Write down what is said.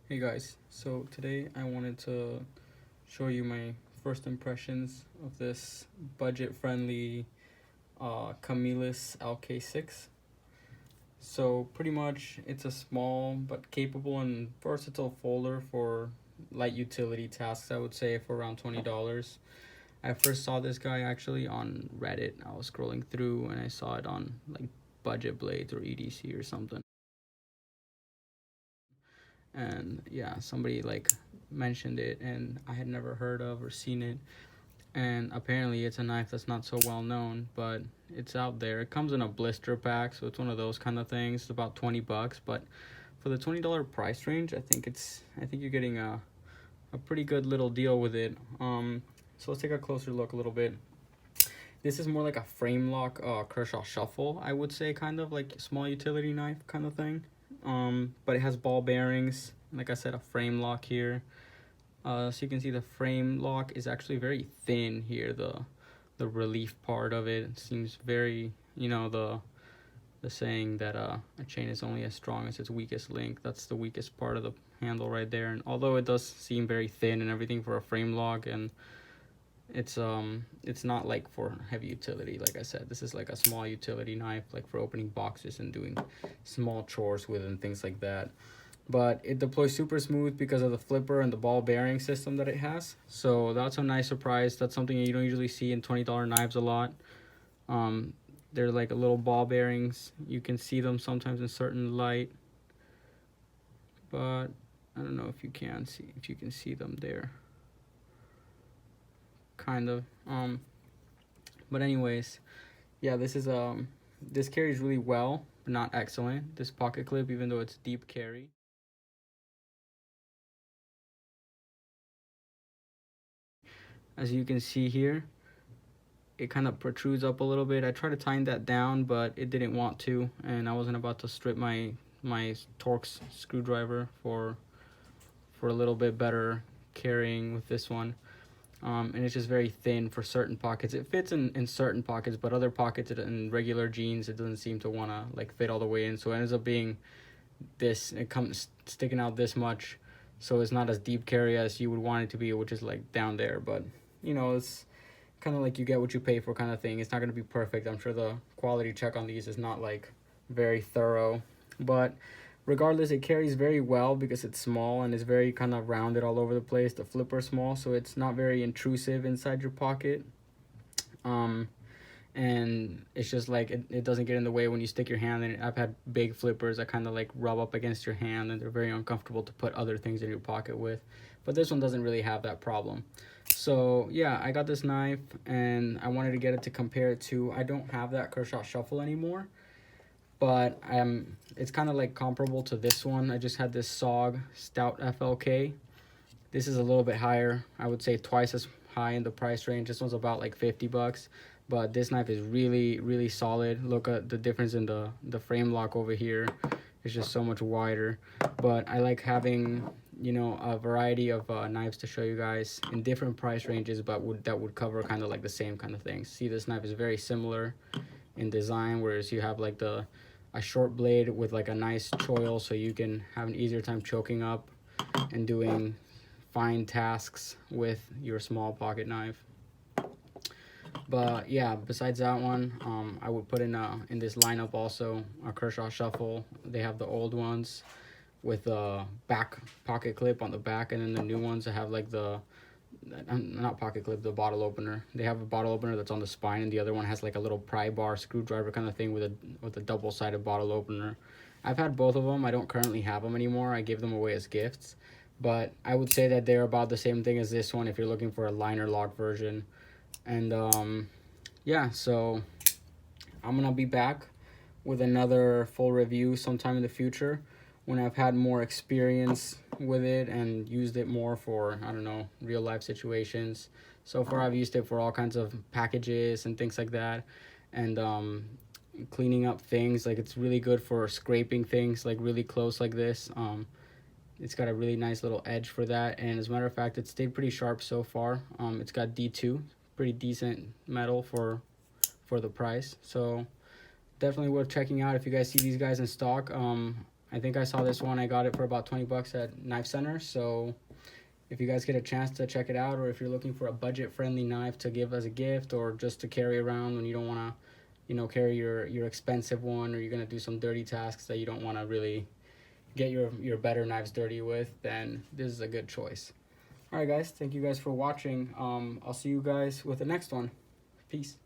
Hey guys, so today I wanted to show you my first impressions of this budget-friendly Camillus LK6. So pretty much it's a small but capable and versatile folder for light utility tasks, I would say, for around $20. I first saw this guy actually on Reddit. I was scrolling through and I saw it on like Budget Blades or EDC or something. And yeah, somebody like mentioned it and I had never heard of or seen it. And apparently it's a knife that's not so well known, but it's out there. It comes in a blister pack, so it's one of those kind of things. It's about $20, but for the $20 price range, I think you're getting a pretty good little deal with it. So let's take a closer look a little bit. This is more like a frame lock Kershaw Shuffle, I would say, kind of like small utility knife kind of thing. But it has ball bearings. Like I said, a frame lock here. So you can see the frame lock is actually very thin here. The relief part of it seems very, the saying that a chain is only as strong as its weakest link. That's the weakest part of the handle right there. And although it does seem very thin and everything for a frame lock, and it's not like for heavy utility. Like I said, this is like a small utility knife, like for opening boxes and doing small chores with and things like that. But it deploys super smooth because of the flipper and the ball bearing system that it has. So that's a nice surprise. That's something you don't usually see in $20 knives a lot. They're like little ball bearings. You can see them sometimes in certain light, but I don't know if you can see them there. Kind of. But anyways, yeah, this carries really well, but not excellent. This pocket clip, even though it's deep carry. As you can see here, it kind of protrudes up a little bit. I tried to tighten that down, but it didn't want to, and I wasn't about to strip my Torx screwdriver for a little bit better carrying with this one. And it's just very thin for certain pockets. It fits in certain pockets, but other pockets in regular jeans, it doesn't seem to want to like fit all the way in. So it ends up being this, it comes sticking out this much. So it's not as deep carry as you would want it to be, which is like down there. But, it's kind of like you get what you pay for kind of thing. It's not going to be perfect. I'm sure the quality check on these is not like very thorough. But regardless, it carries very well because it's small and it's very kind of rounded all over the place. The flipper's small, so it's not very intrusive inside your pocket. And it's just like it doesn't get in the way when you stick your hand in it. I've had big flippers that kind of like rub up against your hand and they're very uncomfortable to put other things in your pocket with. But this one doesn't really have that problem. So yeah, I got this knife and I wanted to get it to compare it to. I don't have that Kershaw Shuffle anymore, but it's kind of like comparable to this one. I just had this SOG Stout FLK. This is a little bit higher. I would say twice as high in the price range. This one's about like $50, but this knife is really, really solid. Look at the difference in the frame lock over here. It's just so much wider. But I like having, a variety of knives to show you guys in different price ranges, but that would cover kind of like the same kind of things. See, this knife is very similar in design, whereas you have like a short blade with like a nice choil, so you can have an easier time choking up and doing fine tasks with your small pocket knife. But yeah, besides that one, I would put in this lineup also a Kershaw Shuffle. They have the old ones with a back pocket clip on the back, and then the new ones that have like the not pocket clip, the bottle opener. They have a bottle opener that's on the spine, and the other one has like a little pry bar screwdriver kind of thing with a double-sided bottle opener. I've had both of them. I don't currently have them anymore. I gave them away as gifts, but I would say that they're about the same thing as this one if you're looking for a liner lock version. And yeah, so I'm gonna be back with another full review sometime in the future when I've had more experience with it and used it more for, I don't know, real life situations. So far I've used it for all kinds of packages and things like that, and cleaning up things. Like, it's really good for scraping things like really close like this. It's got a really nice little edge for that, and as a matter of fact, it's stayed pretty sharp so far. It's got D2, pretty decent metal for the price, so definitely worth checking out if you guys see these guys in stock. I think I saw this one. I got it for about 20 bucks at Knife Center. So if you guys get a chance to check it out, or if you're looking for a budget-friendly knife to give as a gift or just to carry around when you don't want to, you know, carry your expensive one, or you're going to do some dirty tasks that you don't want to really get your better knives dirty with, then this is a good choice. All right, guys. Thank you guys for watching. I'll see you guys with the next one. Peace.